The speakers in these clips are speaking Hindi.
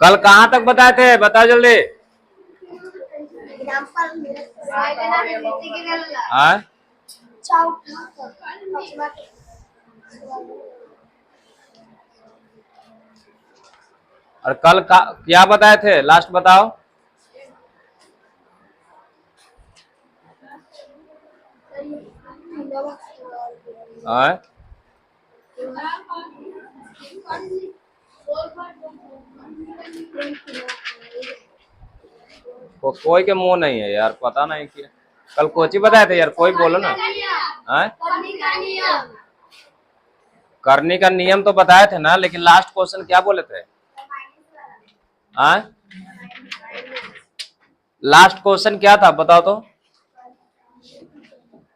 कल कहाँ तक बताए थे, बताओ जल्दी। हाँ और कल का क्या बताए थे, लास्ट बताओ। हाँ कोई के मुंह नहीं है यार, पता नहीं क्या कल कोची बताए थे यार, कोई बोलो ना। हाँ करने का नियम तो बताए थे ना, लेकिन लास्ट क्वेश्चन क्या बोले थे। हाँ लास्ट क्वेश्चन क्या था बताओ तो,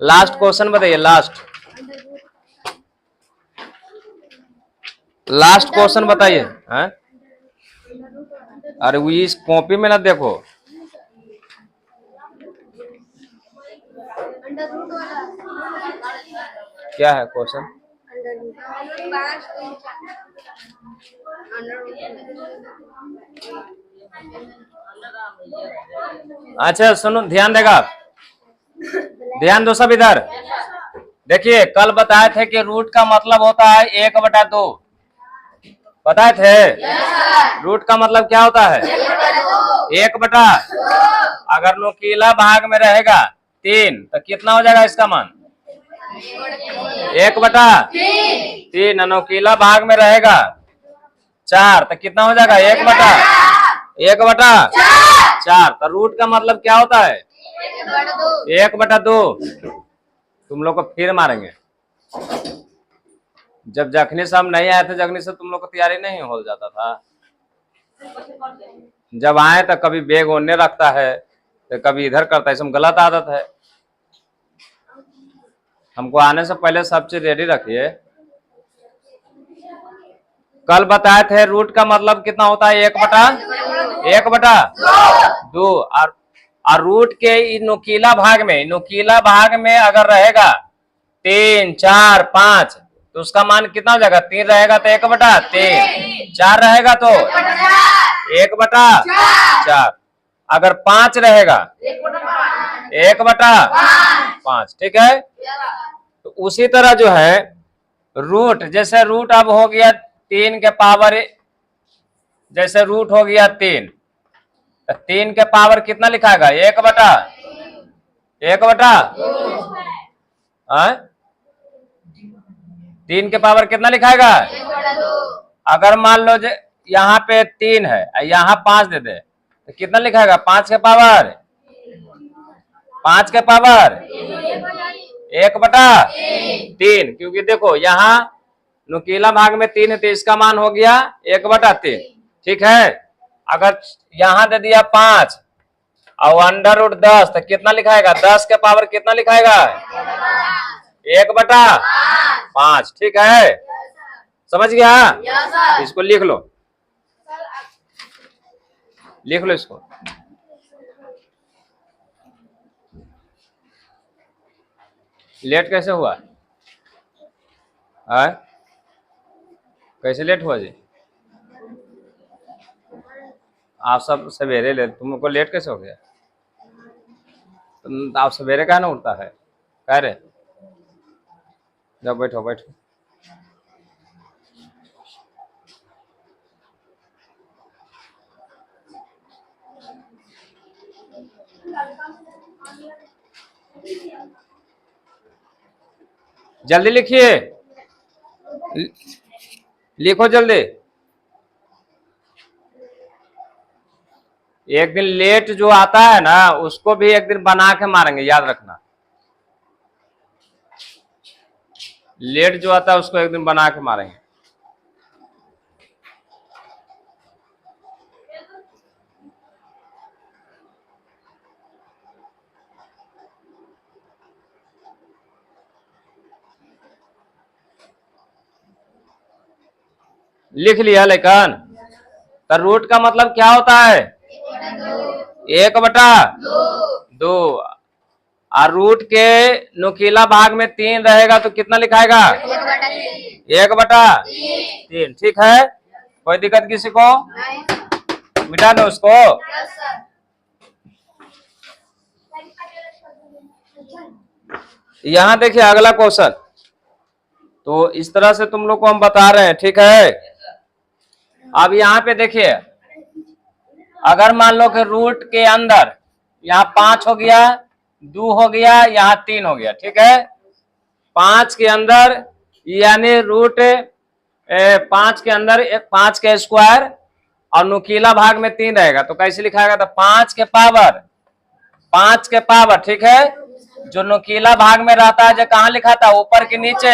लास्ट क्वेश्चन बताइए, लास्ट क्वेश्चन बताइए। हाँ अरे वो इस कॉपी में ना देखो। क्या है क्वेश्चन। अच्छा सुनो, ध्यान देगा, ध्यान दो सब इधर। देखिए कल बताए थे कि रूट का मतलब होता है 1/2। बताए थे रूट का मतलब क्या होता है 1/। अगर नुकीला भाग में रहेगा 3 तो कितना हो जाएगा इसका मान 1/3। नुकीला भाग में रहेगा 4 तो कितना हो जाएगा 1/4। तो रूट का मतलब क्या होता है 1/2। तुम लोग को फिर मारेंगे। जब जखनी से हम नहीं आए थे, जखनी से तुम लोग को तैयारी नहीं हो जाता था। जब आए तो कभी बैग ओढ़ने रखता है तो कभी इधर करता है, इसमें गलत आदत है। हमको आने से पहले सब चीज रेडी रखिए। कल बताए थे रूट का मतलब कितना होता है 1/2। और रूट के नुकीला भाग में अगर रहेगा 3, 4, 5 तो उसका मान कितना हो जाएगा 3 रहेगा तो 1/3। 4 रहेगा तो 1/4। अगर 5 रहेगा 1/5। ठीक है, तो उसी तरह जो है रूट, जैसे रूट अब हो गया 3 के पावर, जैसे रूट हो गया 3 तो 3 के पावर कितना लिखाएगा 3 के पावर कितना लिखाएगा। अगर मान लो यहाँ पे 3 है यहाँ 5 दे दे तो कितना लिखाएगा 5 के पावर 1/3। क्योंकि देखो यहाँ नुकीला भाग में 3 है तो इसका मान हो गया 1/3। ठीक है, अगर यहाँ दे दिया 5 और √10 तो कितना लिखाएगा 10 के पावर कितना लिखाएगा 1/5। ठीक है, समझ गया। इसको लिख लो इसको। लेट कैसे हुआ है, कैसे लेट हुआ जी। आप सब सवेरे ले, तुमको लेट कैसे हो गया। आप सवेरे कहा ना उठता है, कह रहे जाओ बैठो बैठो। जल्दी लिखिए, लिखो जल्दी। एक दिन लेट जो आता है ना उसको भी एक दिन बना के मारेंगे, याद रखना। लेट जो आता है उसको एक दिन बना के मारेंगे। लिख लिया लेकिन, तो रूट का मतलब क्या होता है 1/2। और रूट के नुकीला भाग में 3 रहेगा तो कितना लिखाएगा 1/3। ठीक है, कोई दिक्कत किसी को। मिटा दो उसको। यहाँ देखिए अगला क्वेश्चन। तो इस तरह से तुम लोग को हम बता रहे हैं, ठीक है। अब यहाँ पे देखिए, अगर मान लो कि रूट के अंदर यहाँ 5 हो गया, 2 हो गया, यहाँ 3 हो गया, ठीक है। 5 के अंदर यानी रूट 5 के अंदर 5 के स्क्वायर और नुकीला भाग में 3 रहेगा, तो कैसे लिखाएगा? तो 5 के पावर, ठीक है। जो नुकीला भाग में रहता है जो कहाँ लिखा था? ऊपर के नीचे,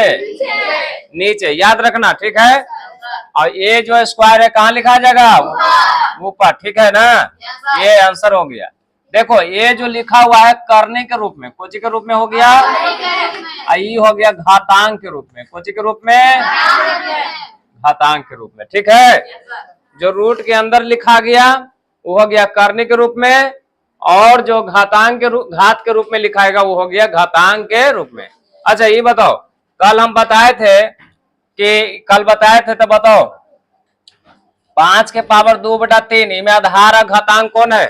नीचे याद रखना, ठीक है। और ये जो स्क्वायर है कहाँ लिखा जाएगा? ऊपर, ठीक है ना। ये आंसर हो गया। देखो ये जो लिखा हुआ है करने के रूप में, कोची के रूप में हो गया, आई हो गया घातांक के रूप में, कोची के रूप में, घातांक के रूप में, ठीक है। जो रूट के अंदर लिखा गया वो हो गया करने के रूप में, और जो घातांक के रूप, घात के रूप में लिखाएगा वो हो गया घातांक के रूप में। अच्छा ये बताओ, कल हम बताए थे तो बताओ 5 के पावर 2/3 इनमें आधार और घातांक कौन है?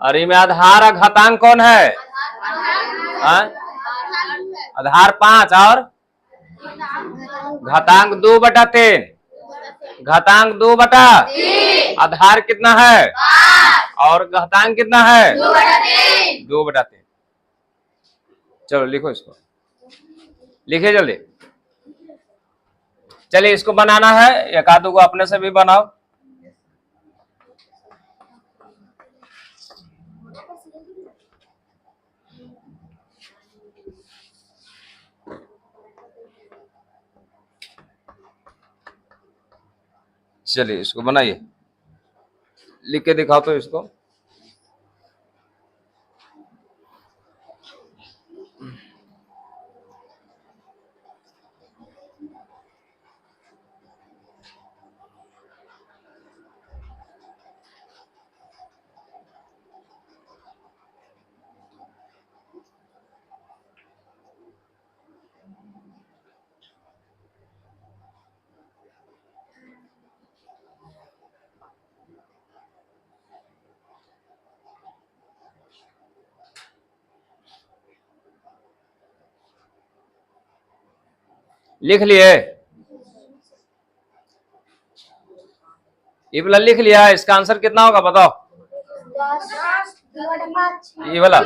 अरे में आधार और घातांक कौन है? आधार 5 और घातांक 2/3। घातांक 2/3, आधार कितना है और घातांक कितना है? 2/3। चलो लिखो इसको, लिखिए जल्दी। चलिए इसको बनाना है, एक आधो को अपने से भी बनाओ। चलिए इसको बनाइए, लिख के दिखाओ तो इसको। लिख लिए? ये वाला लिख लिया? इसका आंसर कितना होगा बताओ? ये वाला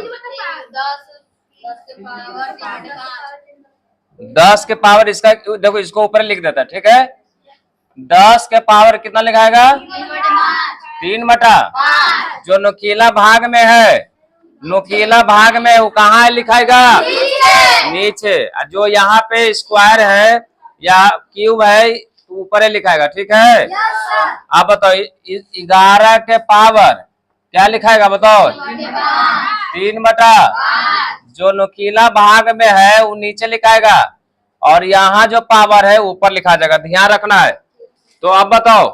10 के पावर, इसका देखो इसको ऊपर लिख देता है, ठीक है। 10 के पावर कितना लिखाएगा? 3/5। जो नुकीला भाग में है, नुकीला भाग में वो कहाँ लिखाएगा? नीचे। जो यहाँ पे स्क्वायर है या क्यूब है ऊपर लिखाएगा, ठीक है। आप बताओ 11 के पावर क्या लिखाएगा बताओ? 3/5। जो नुकीला भाग में है वो नीचे लिखाएगा, और यहाँ जो पावर है ऊपर लिखा जाएगा, ध्यान रखना है। तो अब बताओ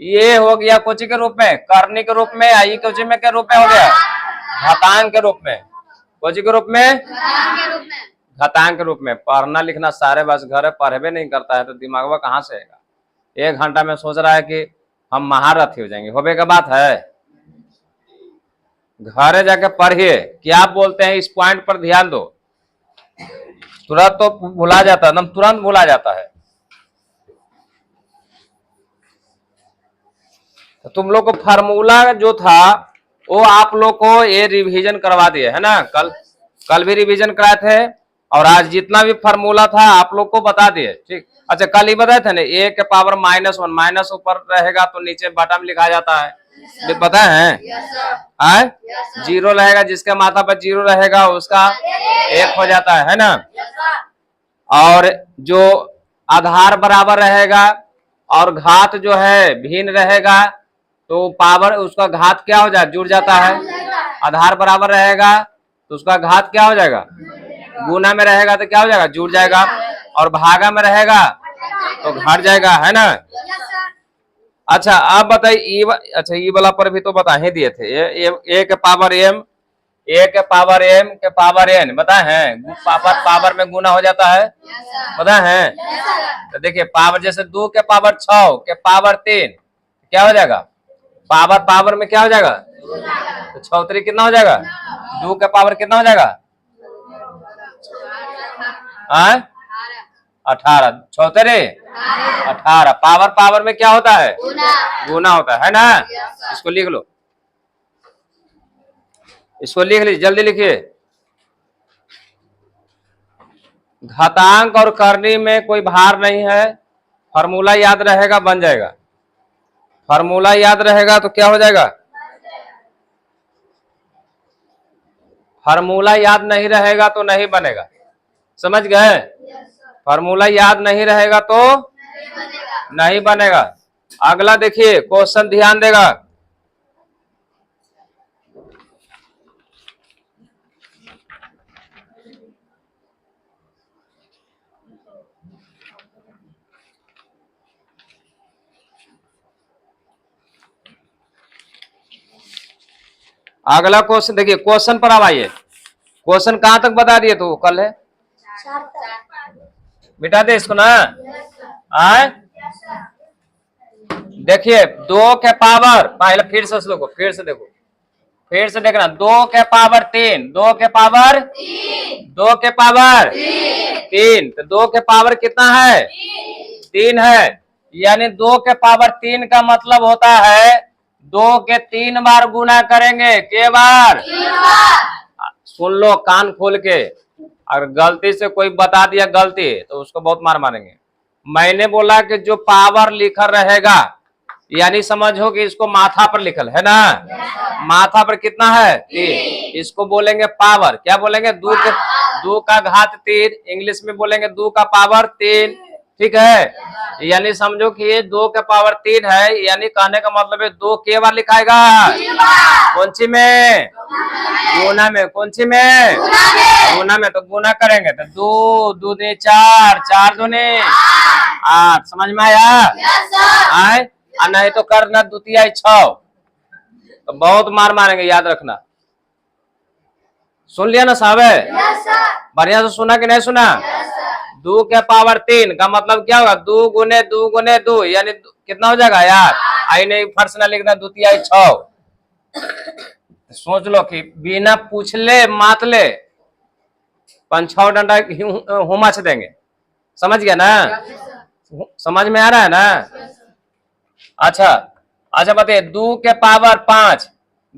ये हो गया कोची के रूप में, करने के रूप में, आई कोची में के रूप में हो गया, घातांक के रूप में। कोची के रूप में? घातांक के रूप में। पढ़ना लिखना सारे बस घर पढ़े नहीं करता है तो दिमाग में कहाँ से आएगा? 1 घंटा में सोच रहा है कि हम महारथी हो जाएंगे, होबे का बात है। घरे जाके पढ़िए, क्या बोलते हैं इस पॉइंट पर ध्यान दो। तुरंत तो भुला जाता है, एकदम तुरंत भुला जाता है। तो तुम लोग को फार्मूला जो था वो आप लोग को ये रिवीजन करवा दिए है ना। कल भी रिवीजन कराए थे, और आज जितना भी फार्मूला था आप लोग को बता दिए, ठीक। अच्छा कल ही बताए थे ना, a के पावर -1, माइनस ऊपर रहेगा तो नीचे बॉटम लिखा जाता है, पता है? जीरो रहेगा, जिसके माथा पर 0 रहेगा उसका 1 हो जाता है ना। और जो आधार बराबर रहेगा और घात जो है भिन्न रहेगा तो पावर उसका घात क्या हो जाए? जुड़ जाता है। आधार बराबर रहेगा तो उसका घात क्या हो जाएगा? गुना में रहेगा तो क्या हो जाएगा? जुड़ जाएगा। और भागा में रहेगा तो घट जाएगा, है ना। अच्छा अब बताइए, अच्छा ये वाला पर भी तो बता ही दिए थे, ए के पावर m ए के पावर एम के पावर एन, बताए हैं पावर पावर में गुना हो जाता है, बताए हैं। तो देखिए पावर जैसे 2 के पावर 6 के पावर 3 क्या हो जाएगा, पावर पावर में क्या हो जाएगा, तो 6 कितना हो जाएगा, 2 के पावर कितना हो जाएगा, 18, 6 18, पावर पावर में क्या होता है, गुना होता है ना। इसको लिख लो, इसको लिख लीजिए, जल्दी लिखिए। घातांक और करनी में कोई भार नहीं है, फॉर्मूला याद रहेगा बन जाएगा, फॉर्मूला याद रहेगा तो क्या हो जाएगा, फॉर्मूला याद नहीं रहेगा तो नहीं बनेगा, समझ गए। फॉर्मूला याद नहीं रहेगा तो नहीं बनेगा। अगला देखिए क्वेश्चन ध्यान देगा, अगला क्वेश्चन देखिए, क्वेश्चन पर अब आइए। क्वेश्चन कहां तक बता दिए तो कल है, मिटा दे इसको ना। आए देखिए 2 के पावर, पहले फिर से देखो, फिर से देखो, फिर से देखना, 2 के पावर 3, 2 के पावर 2 के पावर 3, तो 2 के पावर कितना है, 3 है, यानी 2 के पावर 3 का मतलब होता है 2 के 3 बार गुना करेंगे, के बार, सुन लो कान खोल के, अगर गलती से कोई बता दिया गलती तो उसको बहुत मार मारेंगे। मैंने बोला कि जो पावर लिखा रहेगा, यानी समझो कि इसको माथा पर लिखल है ना, माथा पर कितना है 3, इसको बोलेंगे पावर, क्या बोलेंगे, 2 का घात 3, इंग्लिश में बोलेंगे 2 का पावर 3, ठीक है। यानी समझो कि ये 2 का पावर 3 है, यानी कहने का मतलब है 2 के बार लिखाएगा, कौन सी में, गुना में, कौन सी में, गुना में, तो गुना करेंगे तो 2 दूनी 4, 4 दूनी 8, समझ में आया, आए नहीं तो करना द्वितीय 6, तो बहुत मार मारेंगे, याद रखना। सुन लिया ना साहब, बढ़िया से सुना कि नहीं सुना। 2 के पावर 3 का मतलब क्या होगा, 2 गुने 2 गुने 2, यानी कितना हो जाएगा यार, आई नहीं फर्स्ट ना लिखना, द्वितीय 6। सोच लो कि बिना पूछ ले मात ले 5-6 डंडा हुमाच देंगे, समझ गया ना, समझ में आ रहा है ना। अच्छा अच्छा बताइए, 2 के पावर 5,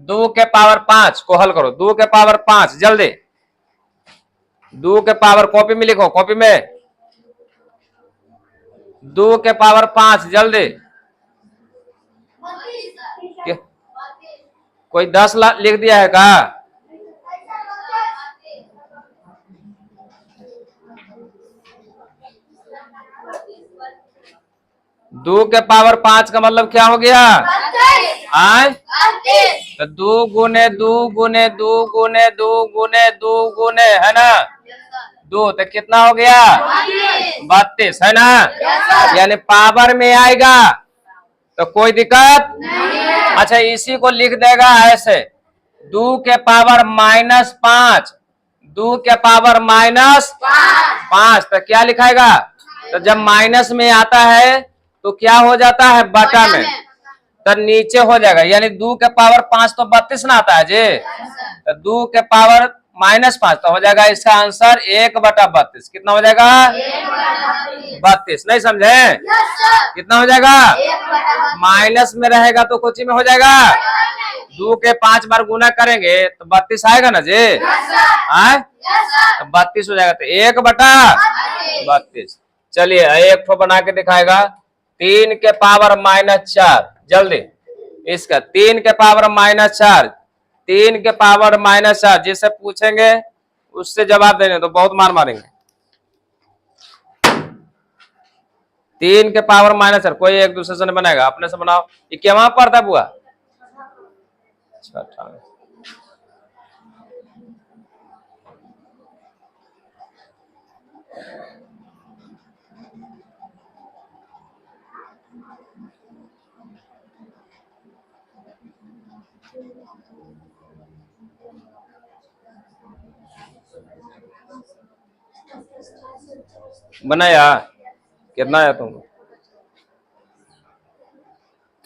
2 के पावर 5 को हल करो, 2 के पावर 5 जल्दी, 2 के पावर कॉपी में लिखो, कॉपी में 2 के पावर 5 जल्दी, कोई 10 लिख दिया है का, दो के पावर 5 का मतलब क्या हो गया, आय तो 2 गुने 2 गुने 2 गुने 2 गुने 2 गुने है ना 2, तो कितना हो गया 32 है ना, यानी पावर में आएगा तो कोई दिक्कत नहीं। अच्छा इसी को लिख देगा ऐसे, 2 के पावर -5, 2 के पावर -5, तो क्या लिखाएगा, तो जब माइनस में आता है तो क्या हो जाता है बटा में, तो नीचे हो जाएगा, यानी 2 के पावर 5 तो 32 ना आता है जी, तो 2 के पावर -5 तो हो जाएगा इसका आंसर 1/32, कितना हो जाएगा 32, नहीं समझे, कितना हो जाएगा, माइनस में रहेगा तो कोची में हो जाएगा, 2 के 5 बार गुना करेंगे तो 32 आएगा ना जी, आए तो 32 हो जाएगा, तो 1/32। चलिए एक ठो बना के दिखाएगा, 3 के पावर -4 जल्दी, इसका 3 के पावर -4, 3 के पावर -4 जिससे पूछेंगे उससे जवाब देने तो बहुत मार मारेंगे। 3 के पावर -4 कोई एक दूसरे से नहीं बनाएगा, अपने से बनाओ, ये क्या वहां पड़ता बुआ, छठा में। बनाया? कितना आया तुमको?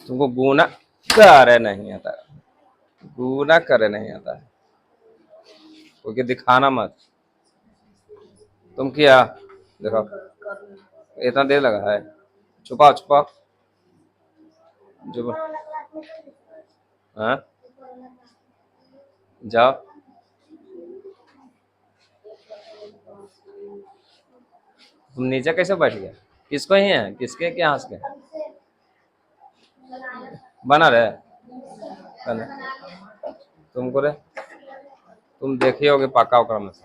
तुमको गुना करे नहीं आता, गुना करे नहीं आता है, क्योंकि दिखाना मत। तुम किया? देखो इतना देर लगा है। छुपाओ छुपाओ। जो हाँ जाओ। तुम नीचे कैसे बैठ गया? किसको ही है? किसके क्या हंस के बना रहे? बना। तुमको रे, तुम देखी होगे पक्का ओकरा में से।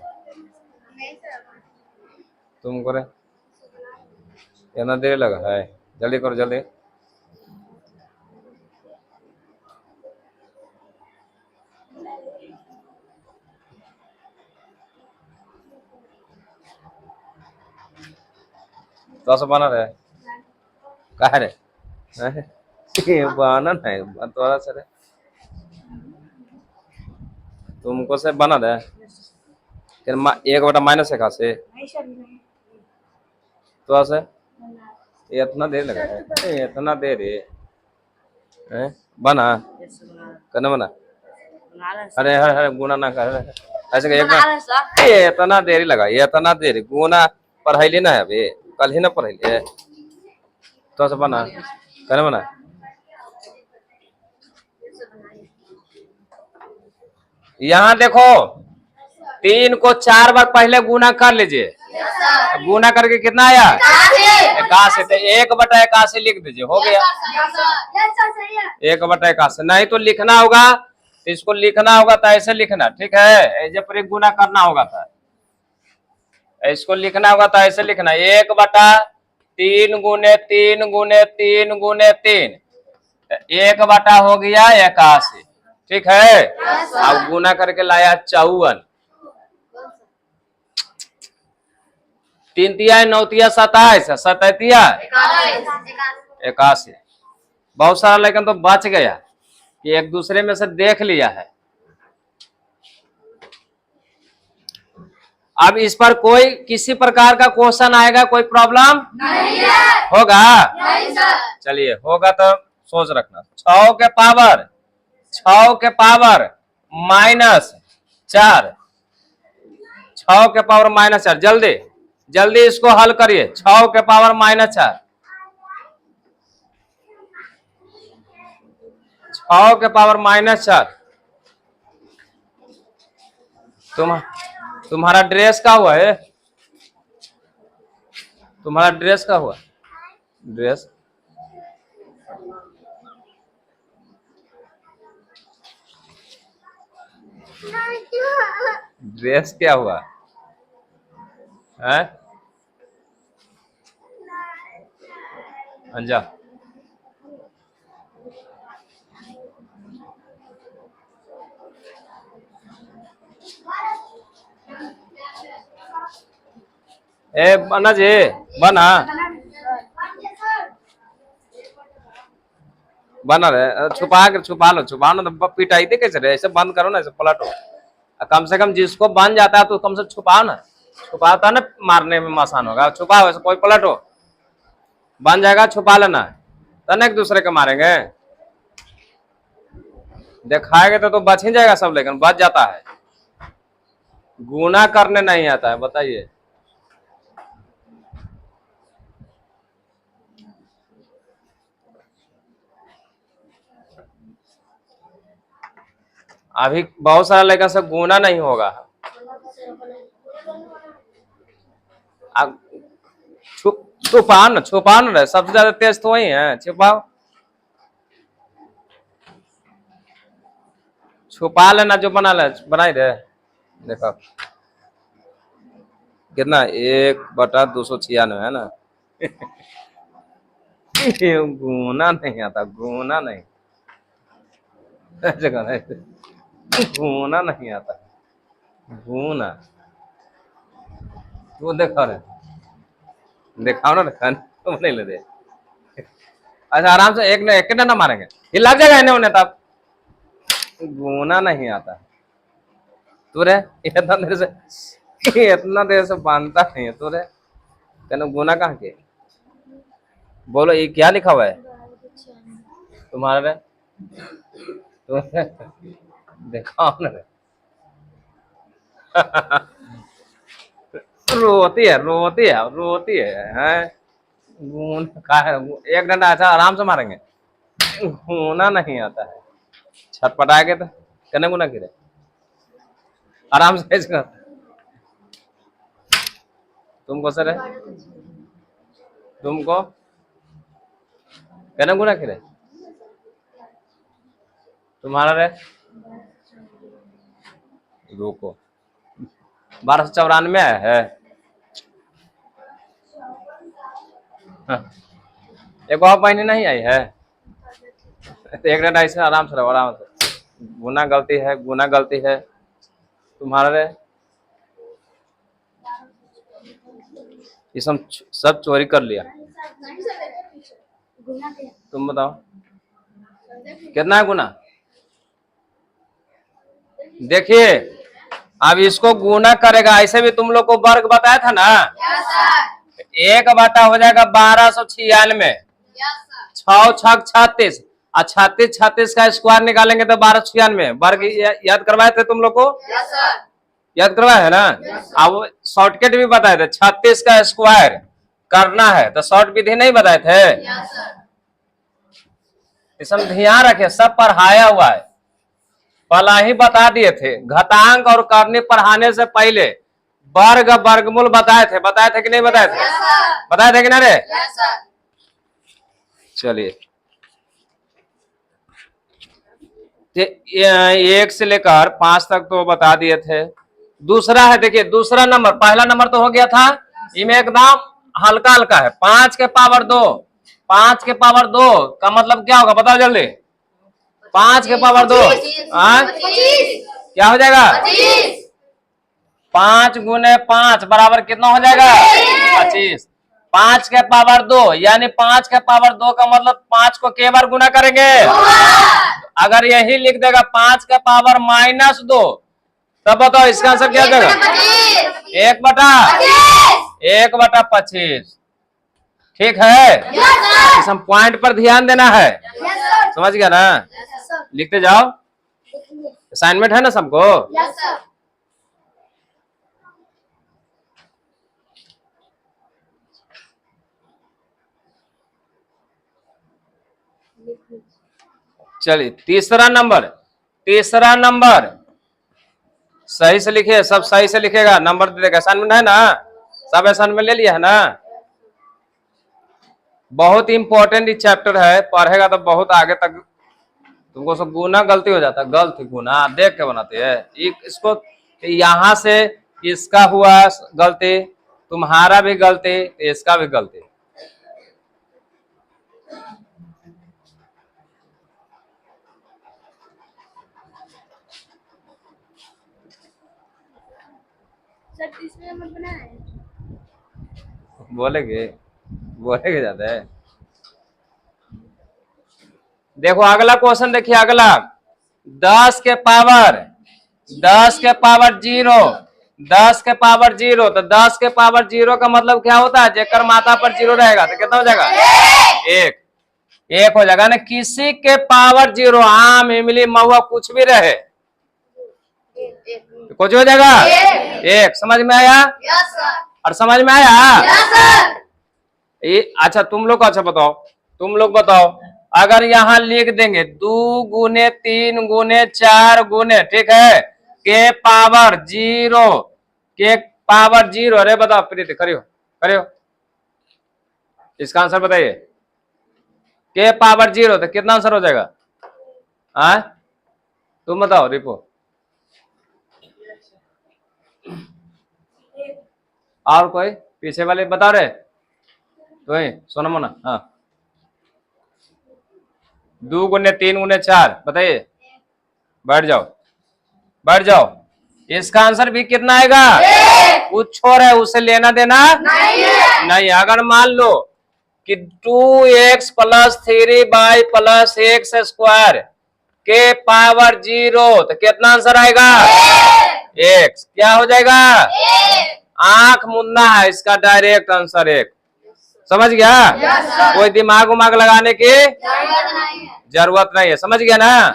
तुमको रे इतना देर लगा है, जल्दी करो जल्दी। तो सब बना रहे कहा रे? बना नहीं तोरा से रे, तुमको से बना रहे फिर एक बटा माइनस एक से तो से इतना देर लगा है, इतना देर है बना करना बना। अरे हर हर गुना ना कर ऐसे एक ना, इतना देरी लगा, इतना देरी गुना पढ़ाई ना है अभी, कल ही ना पढ़ाई है तो से बना करना बना। यहाँ देखो 3 को 4 बार पहले गुना कर लीजिए। गुना करके कितना आया? 81। तो 1/81 लिख दीजिए, हो गया। 1/81 नहीं तो लिखना होगा, तो इसको लिखना होगा तो ऐसे लिखना, ठीक है? जब पर गुना करना होगा तो इसको लिखना होगा तो ऐसे लिखना 1/3 गुने 3 गुने 3 गुने 3, 1 हो गया 81, ठीक है? अब गुना करके लाया 54, 3 तिया 9 तिया 27, 7 तिया 81। बहुत सारा लेकिन तो बच गया कि एक दूसरे में से देख लिया है। अब इस पर कोई किसी प्रकार का क्वेश्चन आएगा, कोई प्रॉब्लम नहीं है। होगा? नहीं सर। चलिए होगा तो सोच रखना। 6 के पावर -4, 6 के पावर -4, जल्दी जल्दी इसको हल करिए। 6 के पावर -4, 6 के पावर -4। तुम्हारा ड्रेस का हुआ है? तुम्हारा ड्रेस का हुआ? ड्रेस ड्रेस क्या हुआ है? अंजा ए बना जी, बना बना रहे। छुपा लो ना तो पिटाई दे कैसे रहे? ऐसे बंद करो ना, ऐसे पलटो। कम से कम जिसको बन जाता है तो कम से छुपाओ ना, छुपाता ना मारने में आसान होगा। छुपाओ ऐसे, कोई पलटो बन जाएगा, छुपा लेना तब एक दूसरे के मारेंगे। दिखाएंगे तो बच ही जाएगा सब, लेकिन बच जाता है। गुना करने नहीं आता है, बताइए। अभी बहुत सारा लेकिन से गुना नहीं होगा। छुपाओ ना रहे, सबसे ज्यादा तेज तो वही है। छुपा लेना, जो बनाई दे। देखो कितना 1/296 है ना। गुना नहीं आता, गुना नहीं, गुना नहीं आता, गुना वो देखो रे, दिखाओ ना, तुम नहीं ले दे। अच्छा आराम से एक ना मारेंगे, ये लग जाएगा इन्हें उन्हें, तब गुना नहीं आता। तू रे इतना देर से बांधता नहीं है तू रे। कहना गुना कहाँ के? बोलो ये क्या लिखा हुआ है तुम्हारे? देखो ना रोती है हैं? गुना का है, एक डंडा ऐसा आराम से मारेंगे, गुना नहीं आता है। छटपटाएंगे तो कहना गुना गिरे, आराम से इसका तुमको सर है, तुमको कहना गुना गिरे, तुम्हारा रे रुको 1294 है। हाँ। एक और महीने नहीं आई है तो एक डंडा ऐसे आराम से रहो, आराम से। गुना गलती है, गुना गलती है तुम्हारा रे। ये सब चोरी कर लिया। तुम बताओ कितना है गुना? देखिए अब इसको गुना करेगा, ऐसे भी तुम लोग को वर्ग बताया था ना। एक बटा हो जाएगा 1296, 6×6 = 36, और 36 का स्क्वायर निकालेंगे तो 1296 वर्ग। याद करवाए थे तुम लोग को? याद करवाए है ना। अब शॉर्टकट भी बताए थे, 36 का स्क्वायर करना है तो शॉर्ट विधि नहीं बताए थे। इसमें ध्यान रखे, सब पढ़ाया हुआ है, पहला ही बता दिए थे। घातांक और करनी पढ़ाने से पहले वर्ग वर्गमूल बताए थे कि नहीं बताए थे? बताए थे कि ना रे? चलिए 1 से लेकर 5 तक तो बता दिए थे। दूसरा है, देखिए दूसरा नंबर, पहला नंबर तो हो गया था, इनमें एकदम हल्का हल्का है। 5 के पावर 2, 5 के पावर 2 का मतलब क्या होगा बताओ जल्दी? 5 के पावर 2 क्या हो जाएगा? 5 × 5 बराबर कितना हो जाएगा? 25। 5 के पावर 2 यानी 5 के पावर 2 का मतलब 5 को के बार गुना करेंगे? अगर यही लिख देगा 5 के पावर -2 तब बताओ इसका आंसर क्या देगा? 1/25। ठीक है, इस हम पॉइंट पर ध्यान देना है। समझ गया ना? लिखते जाओ, असाइनमेंट है ना सबको? चलिए तीसरा नंबर सही से लिखिए, सब सही से लिखेगा, नंबर दे देगा। असाइनमेंट है ना? सब असाइनमेंट ले लिया है ना? बहुत इंपॉर्टेंट चैप्टर है, पढ़ेगा तो बहुत आगे तक। तुमको सब गुना गलती हो जाता है, गलती गुना देख के बनाते हैं। इसको यहां से इसका हुआ गलती, तुम्हारा भी गलती, इसका भी गलती। बोलेगे ज्यादा है। देखो अगला क्वेश्चन, देखिए अगला 10 के पावर 0, 10 के पावर 0, तो 10 के पावर 0 का मतलब क्या होता है? जेकर माथा पर 0 रहेगा तो कितना हो जाएगा? 1 हो जाएगा ना। किसी के पावर 0, आम इमली महुआ कुछ भी रहे तो कुछ हो जाएगा 1। समझ में आया? और समझ में आया? अच्छा तुम लोग बताओ, अगर यहाँ लिख देंगे 2 × 3 × 4 × ठीक है, के पावर 0, अरे बताओ प्रीति, करियो इसका आंसर बताइए। के पावर 0 तो कितना आंसर हो जाएगा? तुम बताओ रिपो। और कोई पीछे वाले बता रहे? तो सोना मोना, हाँ 2 × 3 × 4 बताइए। बैठ जाओ। इसका आंसर भी कितना आएगा? कुछ छोड़ है, उसे लेना देना नहीं। अगर मान लो कि 2x + 3y + x² के पावर 0 तो कितना आंसर आएगा? x। क्या हो जाएगा? आंख मुन्ना है, इसका डायरेक्ट आंसर एक। समझ गया? कोई दिमाग उमाग लगाने की जरूरत नहीं है। समझ गया ना?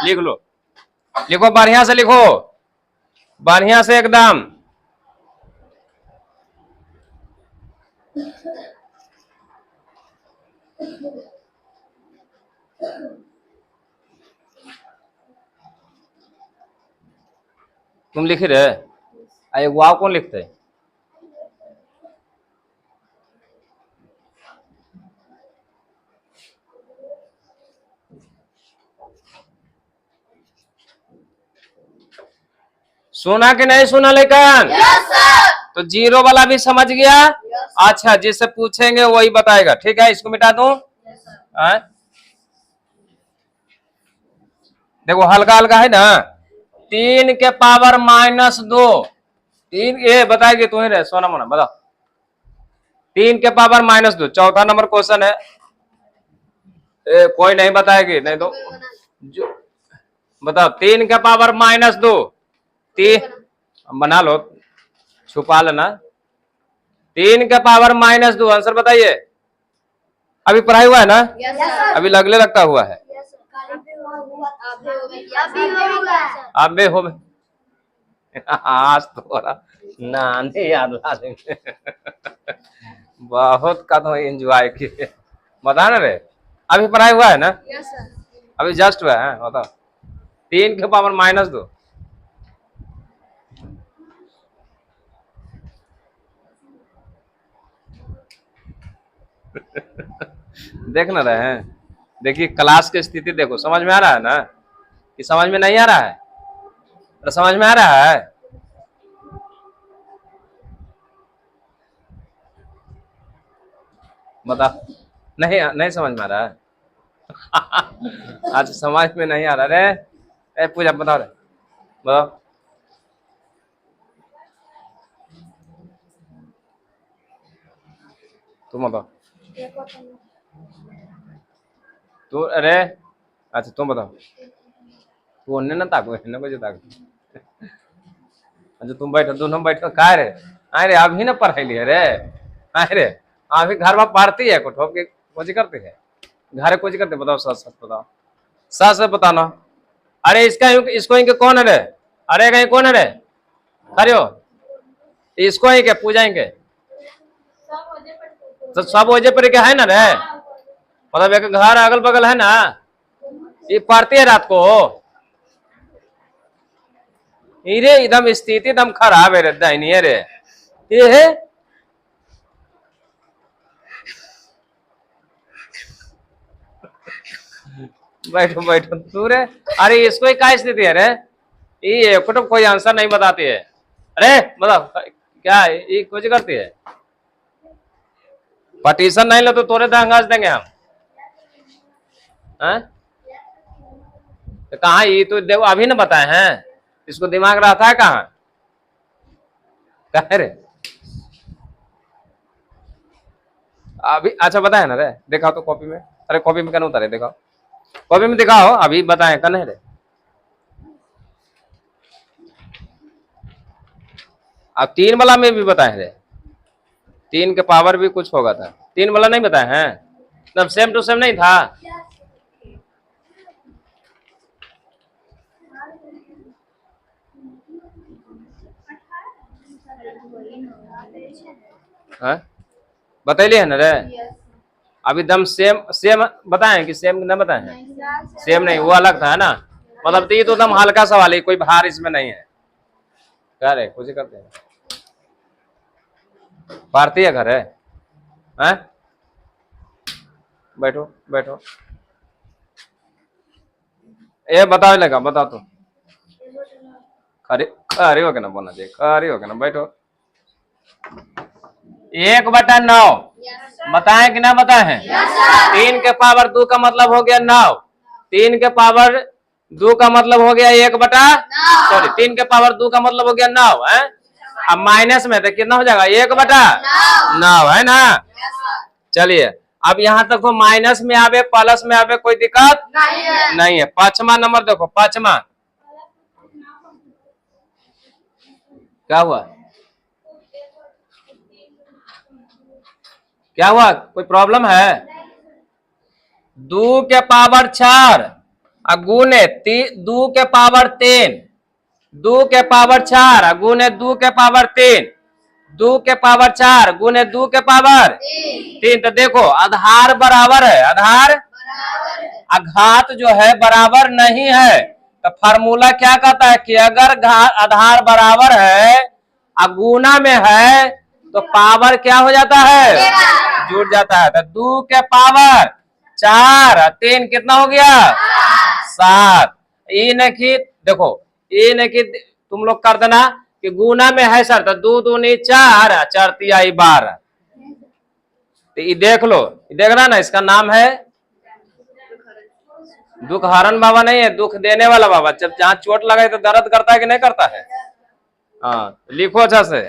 लिख लो, लिखो बढ़िया से लिखो, बढ़िया से एकदम। तुम लिख रहे? अरे वाव कौन लिखते है? सुना कि नहीं सुना? लेकिन तो जीरो वाला भी समझ गया? अच्छा, जिससे पूछेंगे वही बताएगा। ठीक है, इसको मिटा दूं। देखो हल्का हल्का है ना। 3 के पावर -2, 3 ये बताएगी तू ही रहे सोना मोना, बताओ। 3 के पावर -2 चौथा नंबर क्वेश्चन है। कोई नहीं बताएगी, नहीं तो जो बताओ। 3 के पावर -2, 3 बना लो, छुपा लेना। 3 के पावर -2 आंसर बताइए। अभी पढ़ाई हुआ है ना? अभी लगले लगता हुआ है। अबे हो आज थोड़ा नानी याद ला देंगे। बहुत का तो एंजॉय किए, बता ना रे। अभी पढ़ाई हुआ है ना? अभी जस्ट हुआ है, बताओ। 3 के पावर -2 देख ना रहे हैं? देखिए क्लास की स्थिति देखो, समझ में आ रहा है ना? कि समझ में नहीं आ रहा है? तो समझ में आ रहा है? बता। नहीं नहीं समझ में आ रहा है? आज समझ में नहीं आ रहा रे। ए पूजा बताओ रे, बताओ। तुम बताओ। तू अरे अच्छा तुम बताओ। तू अन्य ना ताको है ना कुछ ताको। अच्छा तुम बैठो, दोनों बैठो। का रे? अरे अभी ना पढ़ाई लिए रे। अरे अभी घर में पढ़ती है, कुछ के कुछ करती है घर कुछ करते? बताओ, सच सच बताओ, सच सच बताना। अरे इसका इसको इनके कौन है रे? अरे कहीं कौन है रे? अरे हो इसको ही क्या पूजाएंगे? तो सब वजह पर क्या है ना रे? मतलब एक घर अगल बगल है ना, ये पढ़ती है रात को। रे एकदम स्थिति एकदम खराब है रे, दयनीय रे ये है। बैठो बैठो तू रे। अरे इसको ही क्या स्थिति है रे? ये तो कोई आंसर नहीं बताती है। अरे बताओ क्या है? ये कुछ करती है? पटिशन नहीं लो तो तोरे दंगाज देंगे हम। तो कहा ये तो देखो अभी ना बताए हैं, इसको दिमाग रहता है कहाँ? कह रे अभी अच्छा बताए ना रे? दिखाओ तो कॉपी में। अरे कॉपी में क्या उतारे? दिखाओ कॉपी में, दिखाओ अभी बताए कन है रे? अब 3 वाला में भी बताए रे। 3 के पावर भी कुछ होगा था। 3 वाला नहीं बताए हैं? तब सेम टू सेम नहीं था? बतैली है ना रे? अभी दम सेम सेम बताए कि सेम न बताए हैं? सेम नहीं, वो अलग था है ना? मतलब ये तो दम हल्का सवाल है, कोई भार इसमें नहीं है। क्या रे कुछ करते हैं? भारतीय घर है? बैठो बैठो। ये बताओ लगा, बताओ तो। खरी खरी हो गया ना, बोलना चाहिए खरी हो गया ना। बैठो। 1/9 बताए कि ना बताए हैं? 3 के पावर 2 का मतलब हो गया 9। 3 के पावर 2 का मतलब हो गया 1/, सॉरी 3 के पावर 2 का मतलब हो गया 9 है। अब माइनस में तो कितना हो जाएगा? 1/9 है ना? चलिए अब यहाँ तक हो, माइनस में आवे प्लस में आवे कोई दिक्कत नहीं है। 5वां नंबर देखो, 5वां क्या हुआ? क्या हुआ, कोई प्रॉब्लम है? 2 के पावर 4 गुने 2 के पावर 3, 2 के पावर 4 गुने 2 के पावर 3, 2 के पावर 4 गुने 2 के पावर 3। तो देखो आधार बराबर है, आधार घात जो है बराबर नहीं है। तो फार्मूला क्या कहता है कि अगर आधार बराबर है गुना में है तो पावर क्या हो जाता है, जुड़ जाता है। तो 2 के पावर 4 3 कितना हो गया, 7। ये नहीं कि देखो, ये नहीं कि तुम लोग कर देना कि गुना में है सर, तो 2 दूनी 4 4 तिया 12। तो ये देख लो, देख रहा ना, इसका नाम है दुख हरण बाबा नहीं है, दुख देने वाला बाबा। जब जहां चोट लगे तो दर्द करता है कि नहीं करता है? हाँ, लिखो अच्छा से।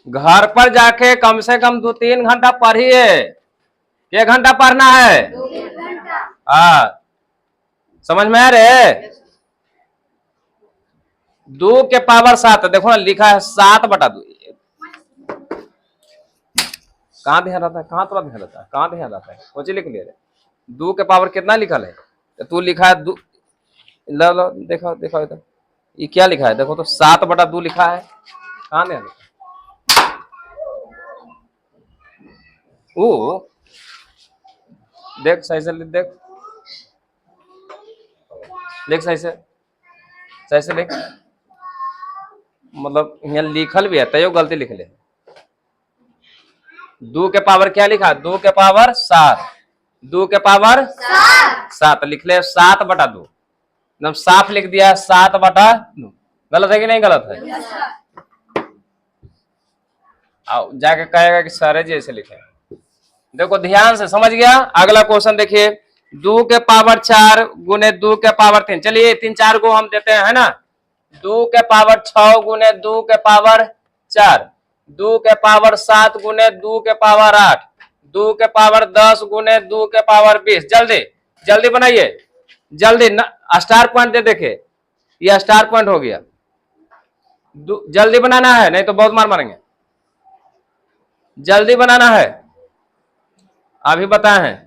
घर पर जाके कम से कम 2-3 घंटा पढ़िए। क्या घंटा पढ़ना है? 2 घंटा। हाँ, समझ में आ रहे? 2 के पावर 7 देखो ना, लिखा है 7/2। कहाँ ध्यान रहता है, कहाँ थोड़ा ध्यान रहता है, कहाँ ध्यान रहता है? सोचे लिख लिया। 2 के पावर कितना लिखल है? तो तू लिखा है लो लो, देखो देखो इधर, ये क्या लिखा है? देखो तो 7/2 लिखा है। कहाँ ध्यान रहता है? ओ देख सही से देख, देख सही से लिख। मतलब यहाँ लिखल भी है, तयो गलती लिख ले। 2 के पावर क्या लिखा? 2 के पावर 7, 2 के पावर 7 लिख ले, 7/2 एकदम साफ लिख दिया, 7/2। गलत है कि नहीं गलत है? आओ जाके कहेगा कि सर जी ऐसे लिखे। देखो ध्यान से समझ गया। अगला क्वेश्चन देखिए, 2 के पावर 4 गुने 2 के पावर 3। चलिए 3-4 को हम देते हैं, है ना। 2 के पावर 6 गुने 2 के पावर 4, 2 के पावर 7 गुने 2 के पावर 8, 2 के पावर 10 गुने 2 के पावर 20। जल्दी जल्दी बनाइए, जल्दी स्टार पॉइंट दे देखे, ये स्टार पॉइंट हो गया। जल्दी बनाना है, नहीं तो बहुत मार मारेंगे। जल्दी बनाना है, अभी बताए हैं।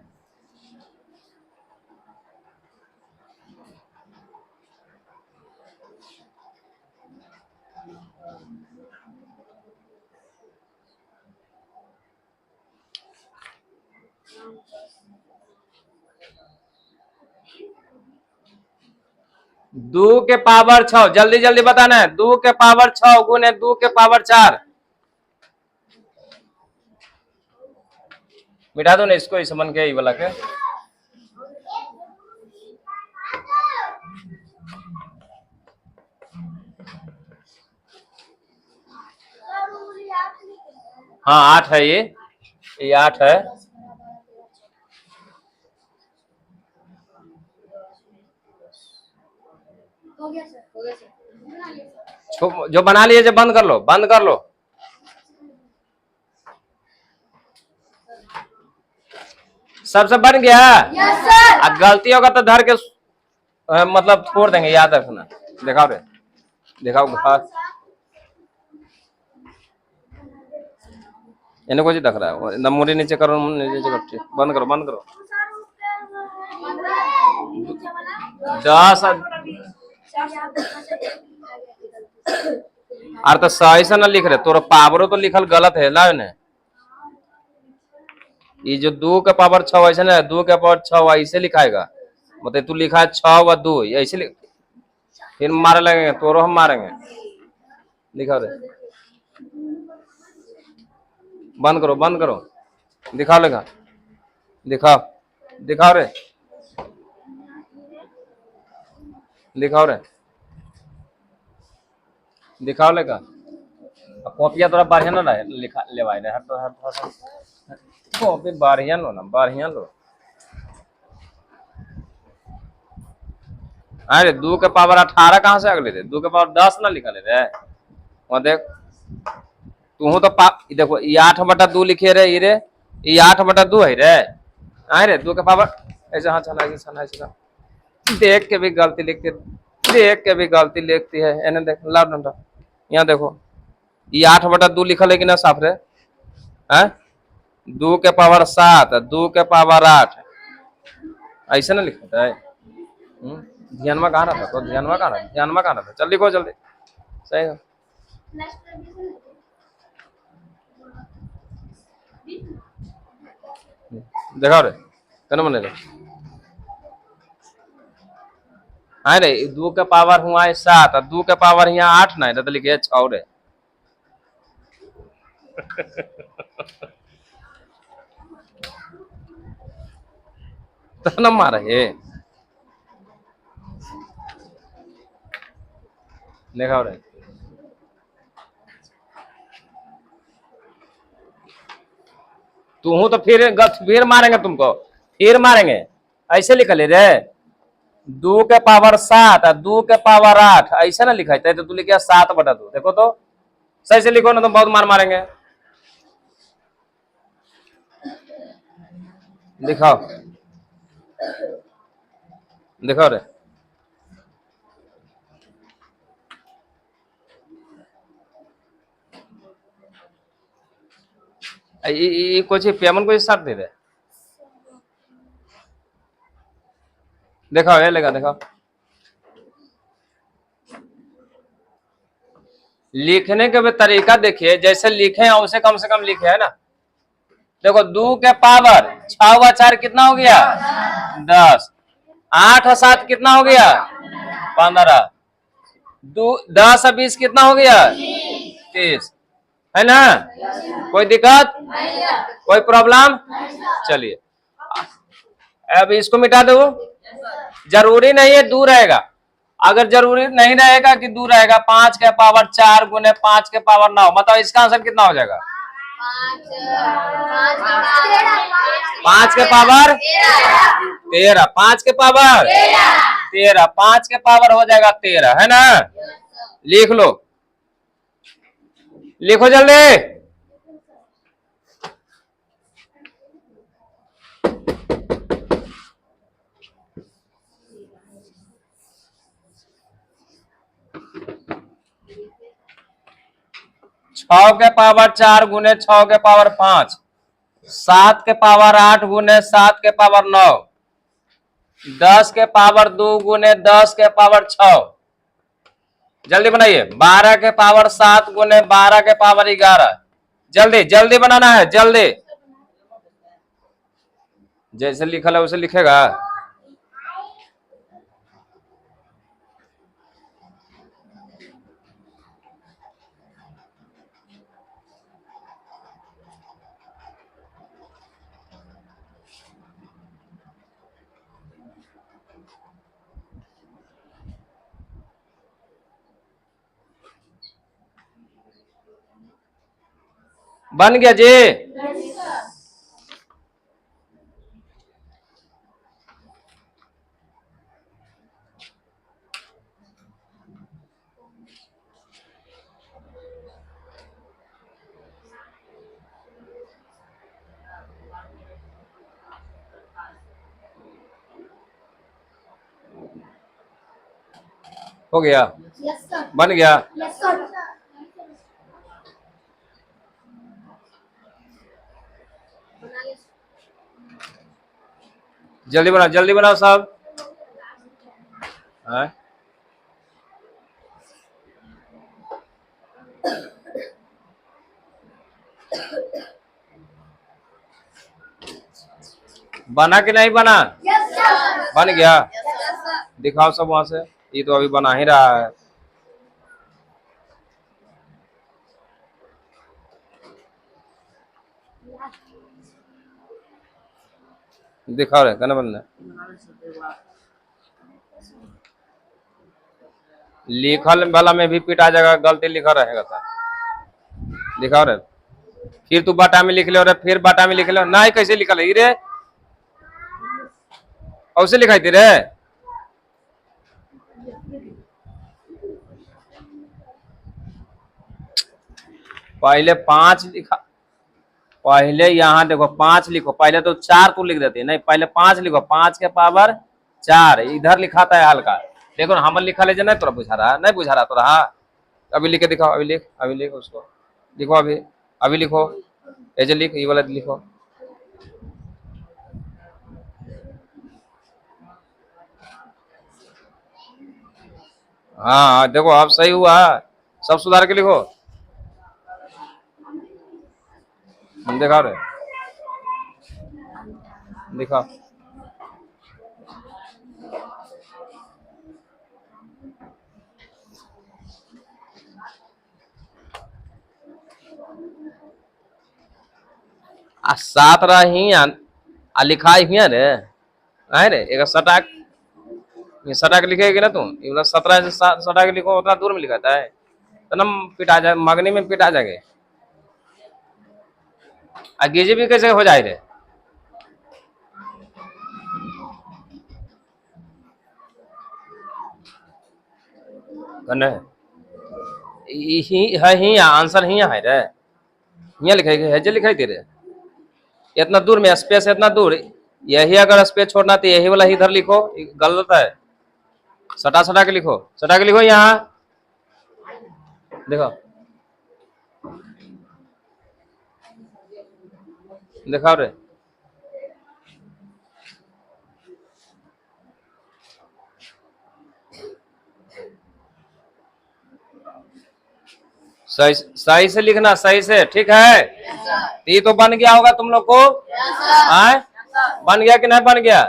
दो के पावर 6, जल्दी जल्दी बताना है। 2 के पावर 6 गुने 2 के पावर 4। मिटा दो ना इसको, इस मन के वाला के। हाँ 8 है, ये 8 है। हो गया सर, हो गया सर। जो बना लिए, जब बंद कर लो, बंद कर लो। सबसे बन गया? Yes sir. अब गलती होगा तो धर के मतलब छोड़ देंगे, याद रखना। दिखाओ रे, दिखाओ घर। इन्हें कुछ दिख रहा है, एकदम मुड़ी नीचे करो, नीचे करो। बंद करो, बंद करो। 10 अरे तो सही से ना लिख रहे, तोरा पावरो तो लिखल गलत है ला ने। ये जो 2 के पावर 6 ऐसे ना, 2 के पावर 6 ऐसे लिखाएगा। मतलब तू लिखा है 6 व 2 ऐसे लिख, फिर मारे लगेंगे, तोरो हम मारेंगे। लिखा रे, बंद करो, बंद करो। दिखाओ लेगा, दिखाओ, दिखाओ रे, दिखाओ रे, दिखाओ लेगा। कॉपिया थोड़ा बढ़िया ना रहे, लिखा लेवाई रहे, हर कॉपी बढ़िया लो ना, बढ़िया लो। अरे 2 के पावर 18 कहाँ से अगले थे? 2 के पावर 10 ना लिखा ले रे। और देख तू तो देखो, ये 8/2 लिखे रे, ये 8/2 है रे। अरे 2 के पावर ऐसे, हाँ चला ऐसा देख के भी गलती लिखती, देख के भी गलती लिखती है। इन्हें देख, लाओ डंडा, यहाँ देखो, ये 8/2 लिखल है कि ना साफ रे? हैं? 2 के पावर 7, 2 के पावर 8, ऐसे ना लिखा है? ध्यान में कहाँ रहता? तो ध्यान में कहाँ रहता? ध्यान में कहाँ रहता? जल्दी लिखो जल्दी। सही है। देखा रे कहना बने रे? हाँ रे 2 के पावर हुआ है 7 और 2 के पावर यहाँ 8 ना तो लिखे 6 रे। तो ना मारा है। देखा रे तू हूं तो फिर मारेंगे तुमको, फिर मारेंगे। ऐसे लिखल है रे 2 के पावर 7 और 2 के पावर 8, ऐसे ना लिखा है तो तू लिखा 7/2। देखो तो सही से लिखो ना तो बहुत मार मारेंगे। दिखाओ दिखाओ रे। कुछ पेमन को साथ दे दे। दिखाओ ये लगा दिखाओ। लिखने का भी तरीका देखिए, जैसे लिखे हैं उसे कम से कम लिखे है ना। देखो 2 के पावर 6 व 4 कितना हो गया? 10। 8 और 7 कितना हो गया? 15। 10 और 20 कितना हो गया? 30 है ना? कोई दिक्कत? कोई प्रॉब्लम? चलिए अब इसको मिटा दो। जरूरी नहीं है दूर रहेगा, अगर जरूरी नहीं रहेगा कि दूर रहेगा 5 के पावर 4 गुने 5 के पावर 9, मतलब इसका आंसर कितना हो जाएगा? 5 के पावर 13, 5 के पावर 13, 5 के पावर हो जाएगा 13 है ना? लिख लो, लिखो जल्दी। छह के पावर 4 गुने 6 के पावर 5, 7 के पावर 8 गुने 7 के पावर 9, 10 के पावर 2 गुने 10 के पावर 6। जल्दी बनाइए। 12 के पावर 7 गुने 12 के पावर 11। जल्दी जल्दी बनाना है, जल्दी। जैसे लिखा है उसे लिखेगा। बन गया जी? हो गया? बन गया? जल्दी बनाओ सब। बना कि नहीं बना? बन गया? दिखाओ सब वहां से। ये तो अभी बना ही रहा है। दिखाओ रे कहना बनना। लिखल वाला में भी पिटा जाएगा, गलती लिखा रहेगा था। दिखाओ रे। फिर तू बाटा में लिख ले रे, फिर बाटा में लिख ले। नहीं कैसे लिखल है रे? ऐसे लिखाई थी रे। पहले 5 लिखा, पहले यहाँ देखो 5 लिखो, पहले तो 4 तू लिख देती, नहीं पहले 5 लिखो। 5 के पावर 4 इधर लिखाता है हल्का। देखो हम लिखा ले नहीं तोरा बुझा रहा, नहीं बुझा रहा तोरा? हाँ अभी लिख के दिखाओ, अभी लिख उसको। लिखो अभी, अभी लिखो, ऐसे लिख, ये वाला लिखो। हाँ देखो अब सही हुआ, सब सुधार के लिखो। दिखाओ रे, दिखाओ। आ सात रही आ लिखाई हिया रे, आए रे एक सटाक, ये सटाक लिखेगी ना तुम, ये वाला 17 से सटाक लिखो, उतना दूर में लिखाता है, तो ना पिटा जाए, मगनी में पिटा जाएंगे। आ गिजे भी कैसे हो जाए रे, कने ही है, ही आंसर ही है रे, हिया लिखाई है जे लिखाई दे रे, इतना दूर में स्पेस है, इतना दूर, यही अगर स्पेस छोड़ना तो यही वाला ही इधर लिखो, गलत है। सटा सटा के लिखो, सटा के लिखो यहाँ, देखो दिखाओ रे। सही सही से लिखना, सही से, ठीक है। ये तो बन गया होगा तुम लोग को, आए बन गया कि नहीं बन गया।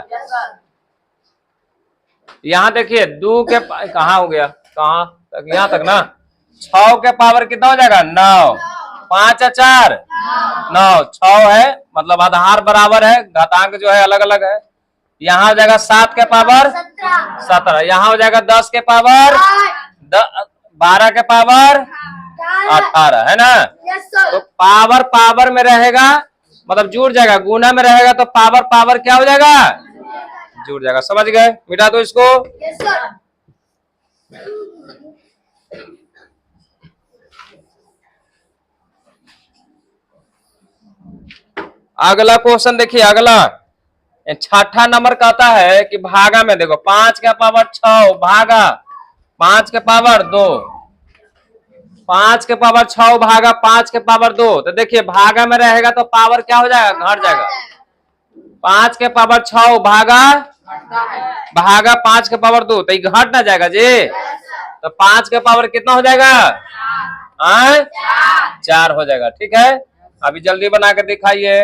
यहाँ देखिए दो के कहाँ हो गया, कहाँ तक, यहाँ तक ना। 6 के पावर कितना हो जाएगा, 9, 5 या 4, 9, 6 है, मतलब आधार बराबर है, घातांक जो है अलग अलग है। यहाँ हो जाएगा 7 के पावर 17, यहाँ हो जाएगा 10 के पावर 12 के पावर 18, है ना। तो पावर पावर में रहेगा, मतलब जुड़ जाएगा, गुना में रहेगा तो पावर पावर क्या हो जाएगा, जुड़ जाएगा। समझ गए, मिटा दो इसको। अगला क्वेश्चन देखिए, अगला 6ठा नंबर कहता है कि भागा में देखो, 5 के पावर 6 भागा 5 के पावर 2, 5 के पावर 6 भागा 5 के पावर 2, तो देखिए भागा में रहेगा तो पावर क्या हो जाएगा, घट जाएगा। 5 के पावर 6 भागा भागा 5 के पावर 2, तो ये घट ना जाएगा जी, तो 5 के पावर कितना हो जाएगा, 4 हो जाएगा, ठीक है। अभी जल्दी बना के दिखाइए।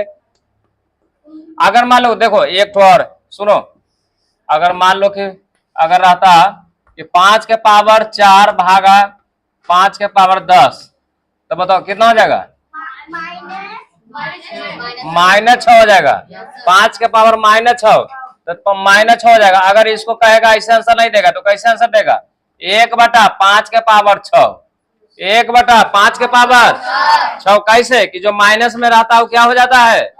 अगर मान लो देखो एक तो और सुनो, अगर मान लो कि अगर रहता कि 5 के पावर 4 भागा 5 के पावर 10, तो बताओ कितना हो जाएगा, -6 हो जाएगा। 5 के पावर -6, तो -6 हो जाएगा। अगर इसको कहेगा ऐसे आंसर नहीं देगा तो कैसे आंसर देगा, 1/5 के पावर 6, 1/5 के पावर 6, कैसे कि जो माइनस में रहता है वो क्या हो जाता है,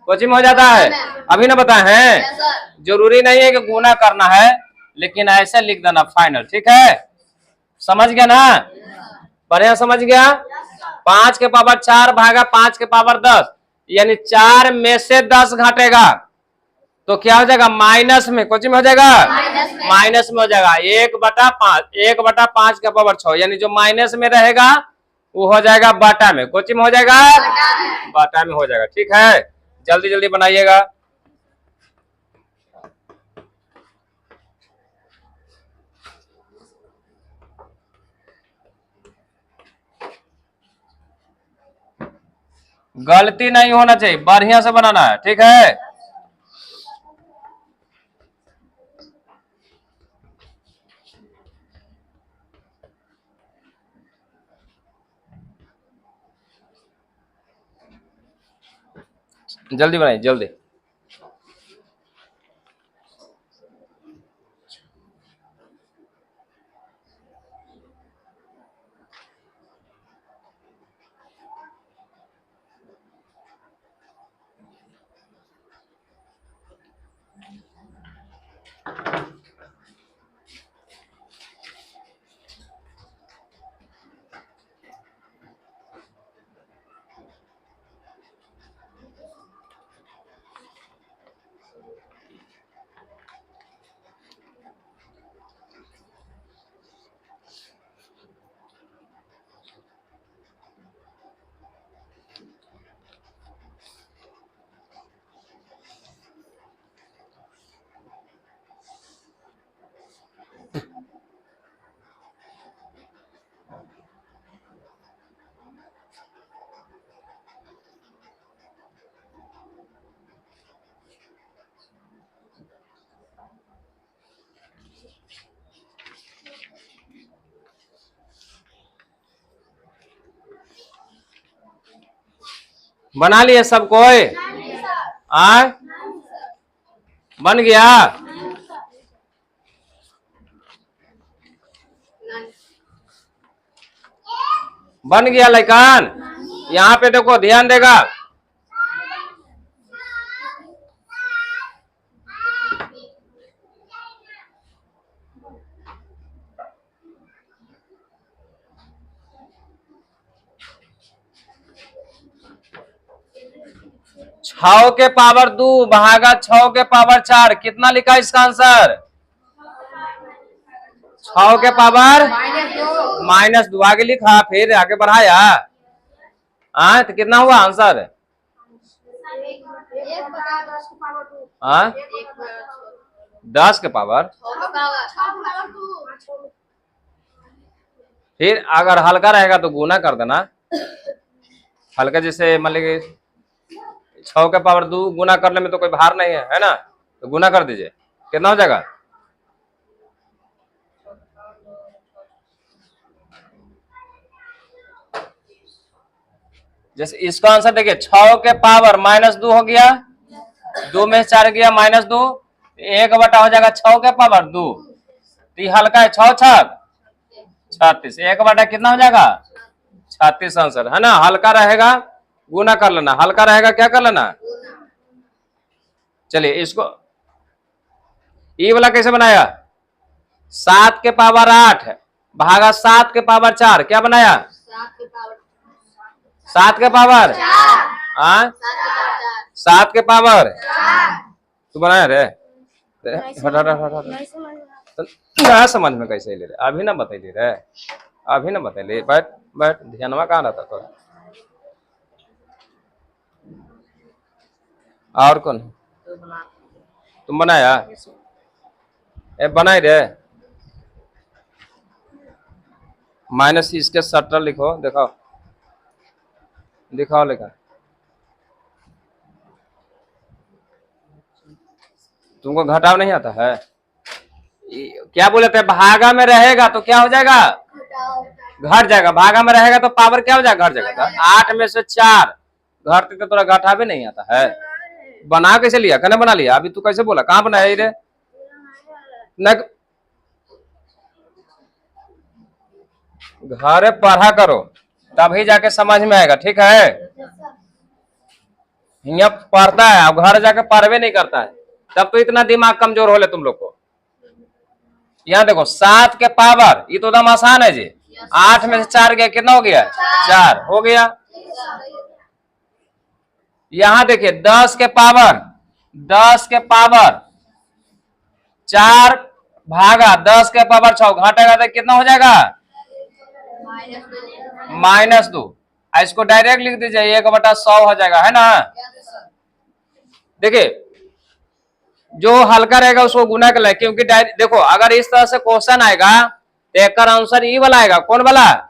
कोचिंग हो जाता है। अभी ना बताए हैं, जरूरी नहीं है कि गुना करना है, लेकिन ऐसे लिख देना फाइनल, ठीक है। समझ गया ना, बढ़िया समझ गया। 5 के पावर 4 भागा 5 के पावर 10, यानी 4 में से 10 घटेगा तो क्या हो जाएगा, माइनस में, कोचिंग हो जाएगा, माइनस में हो जाएगा 1/5, 1/5 के पावर 6, यानी जो माइनस में रहेगा वो हो जाएगा बाटा में, कोचिंग हो जाएगा बाटा में हो जाएगा, ठीक है। जल्दी जल्दी बनाइएगा। गलती नहीं होना चाहिए, बढ़िया से बनाना है, ठीक है। जल्दी बनाइए, जल्दी। बना लिए सब कोई? आ बन गया? बन गया लइकन? यहाँ पे देखो, ध्यान देगा। छः के पावर 2 भागा 6 के पावर 4 कितना लिखा इसका आंसर? 6 के पावर -2 आगे लिखा, फिर आगे बढ़ाया। हाँ, तो कितना हुआ आंसर? हाँ, 10 के पावर। फिर अगर हल्का रहेगा तो गुना कर देना। हल्का जैसे मान लीजिए 6 के पावर 2 गुना करने में तो कोई भार नहीं है ना, तो गुना कर दीजिए, कितना हो जाएगा? जैसे इसका आंसर देखिए, 6 के पावर -2 हो गया, 2 में 4 गया -2, 1 बटा हो जाएगा 6 के पावर 2। तो हल्का है, 6 छक 36, 1 बटा कितना हो जाएगा? 36 आंसर है ना। हल्का रहेगा गुना कर लेना, हल्का रहेगा क्या कर लेना। चलिए इसको ये वाला कैसे बनाया? 7 के पावर 8 भागा 7 के पावर 4 क्या बनाया? 7 के पावर 7 के पावर तू बनाया रे? ना समझ में कैसे ले रहे? अभी ना बतैली रे, अभी ना बतैली। बैठ बैठ, ध्यानवा कहाँ रहता तोरा? और कौन? तुम बनाया? ए बनाई रे। माइनस इसके सट्टर लिखो, दिखाओ दिखाओ लिखा। तुमको घटाव नहीं आता है? क्या बोले थे? भागा में रहेगा तो क्या हो जाएगा? घट जाएगा। भागा में रहेगा तो पावर क्या हो जाएगा? घट जाएगा। 8 में से 4 घटते तो थोड़ा घटा भी नहीं आता है। बना कैसे लिया? कहने बना लिया? अभी तू कैसे बोला? कहाँ बनाया रे? न घरे पढ़ा करो तभी जाके समझ में आएगा, ठीक है? यहाँ पढ़ता है अब घर जाके पढ़वे नहीं करता है, तब तो इतना दिमाग कमजोर हो ले तुम लोग को। यहाँ देखो 7 के पावर, ये तो एकदम आसान है जी। 8 में से 4 गया, कितना हो गया? 4 हो गया। यहाँ देखिए 10 के पावर 4 भागा 10 के पावर 6 घटेगा तो कितना हो जाएगा? -2। इसको डायरेक्ट लिख दीजिए, 1/100 हो जाएगा, है ना? देखिए जो हल्का रहेगा उसको गुना कर ले, क्योंकि देखो अगर इस तरह से क्वेश्चन आएगा तो एक आंसर ई वाला आएगा। कौन वाला?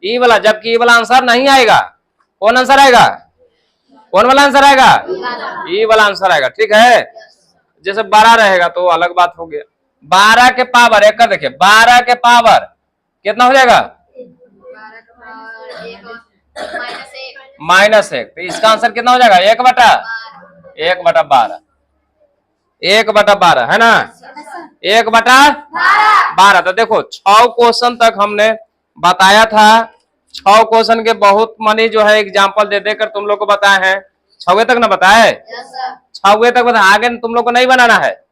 ई वाला। जबकि ई वाला आंसर नहीं आएगा। कौन आंसर आएगा? कौन वाला आंसर आएगा? ई वाला आंसर आएगा, ठीक है? जैसे 12 रहेगा तो अलग बात हो गया। 12 के पावर एक कर देखिए, 12 के पावर कितना हो जाएगा? -1। तो इसका आंसर कितना हो जाएगा? 1/12 1/12 है ना? 1/12। तो देखो 6 क्वेश्चन तक हमने बताया था। 6 क्वेश्चन के बहुत मनी जो है एग्जाम्पल दे देकर तुम लोग को बताए हैं। 6वें तक ना बताए? 6वें तक बताए। आगे तुम लोग को नहीं बनाना है,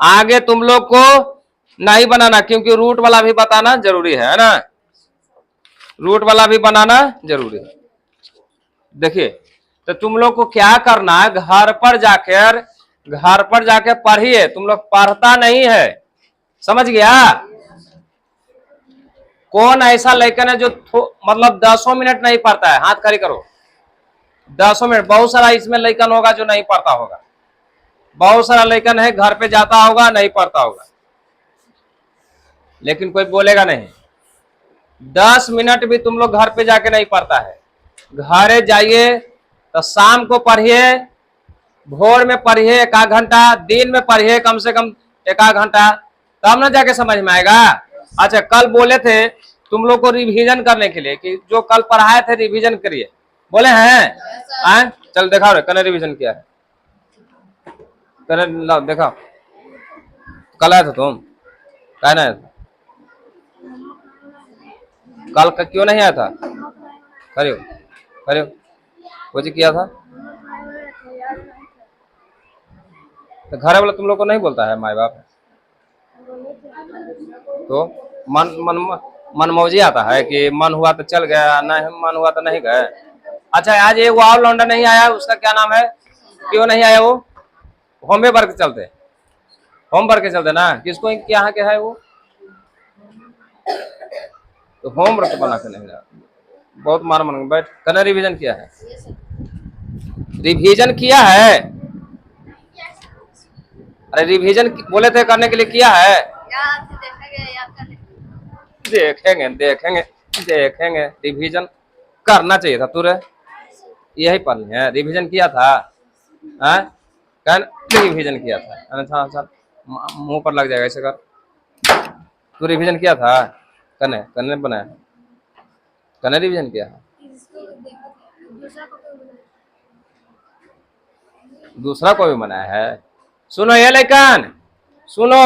आगे तुम लोग को नहीं बनाना, क्योंकि रूट वाला भी बताना जरूरी है ना? रूट वाला भी बनाना जरूरी है। देखिए तो तुम लोग को क्या करना है, घर पर जाकर पढ़िए। तुम लोग पढ़ता नहीं है, समझ गया? कौन ऐसा लड़का है जो मतलब 10 मिनट नहीं पढ़ता है? हाथ खड़ी करो। 10 मिनट। बहुत सारा इसमें लड़कन होगा जो नहीं पढ़ता होगा, बहुत सारा लड़कन है घर पे जाता होगा नहीं पढ़ता होगा, लेकिन कोई बोलेगा नहीं। 10 मिनट भी तुम लोग घर पे जाके नहीं पढ़ता है। घरे जाइए तो शाम को पढ़िए, भोर में पढ़िए 1 घंटा, दिन में पढ़िए कम से कम 1 घंटा, तब ना जाके समझ में आएगा। अच्छा कल बोले थे तुम लोग को रिवीजन करने के लिए कि जो कल पढ़ाए थे रिवीजन करिए। बोले हैं आए चल दिखाओ रे कने रिवीजन किया है कने लाओ दिखाओ कल आया था तुम क्या ना आया था कल का क्यों नहीं आया था करियो करियो वो जी किया था तो घर वाला तुम लोग को नहीं बोलता है माँ बाप तो मन मन मनमौजी आता है कि मन हुआ तो चल गया नहीं मन हुआ तो नहीं गए। अच्छा आज एक और लौंडा नहीं आया उसका क्या नाम है क्यों नहीं आया वो होमवर्क के चलते ना किसको यहाँ के है वो तो होमवर्क बना के नहीं रहा बहुत मार मन बैठ कने रिवीजन किया है रिवीजन किया है अरे रिवीजन बोले थे करने के लिए किया है देखेंगे देखेंगे देखेंगे रिवीजन करना चाहिए था तुरे यही पढ़नी है रिवीजन किया था रिवीजन किया था अच्छा मुंह पर लग जाएगा ऐसे कर तू रिवीजन किया था कने कने बनाया कने रिवीजन किया है दूसरा कोई भी बनाया है सुनो ये लेकिन सुनो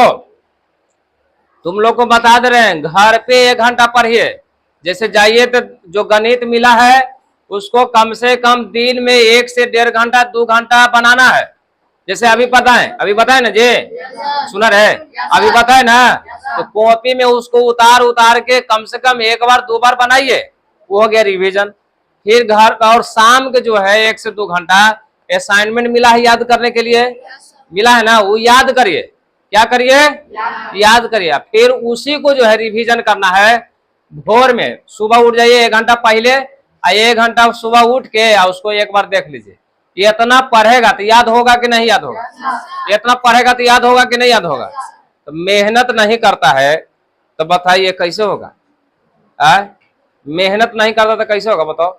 तुम लोग को बता दे रहे हैं घर पे 1 घंटा पढ़िए जैसे जाइए तो जो गणित मिला है उसको कम से कम दिन में 1 से 1.5 घंटा 2 घंटा बनाना है जैसे अभी बताए ना जी सुना रहे अभी बताए ना तो कॉपी में उसको उतार के कम से कम 1 बार 2 बार बनाइए वो हो गया रिवीजन। फिर घर और शाम के जो है 1 से 2 घंटा असाइनमेंट मिला है याद करने के लिए मिला है ना वो याद करिए क्या करिए याद करिए फिर उसी को जो है रिवीजन करना है भोर में सुबह उठ जाइए 1 घंटा पहले 1 घंटा सुबह उठ के उसको एक बार देख लीजिए ये इतना पढ़ेगा तो याद होगा कि नहीं याद होगा इतना पढ़ेगा तो याद होगा कि नहीं याद होगा तो मेहनत नहीं करता है तो बताइए कैसे होगा मेहनत नहीं करता तो कैसे होगा बताओ।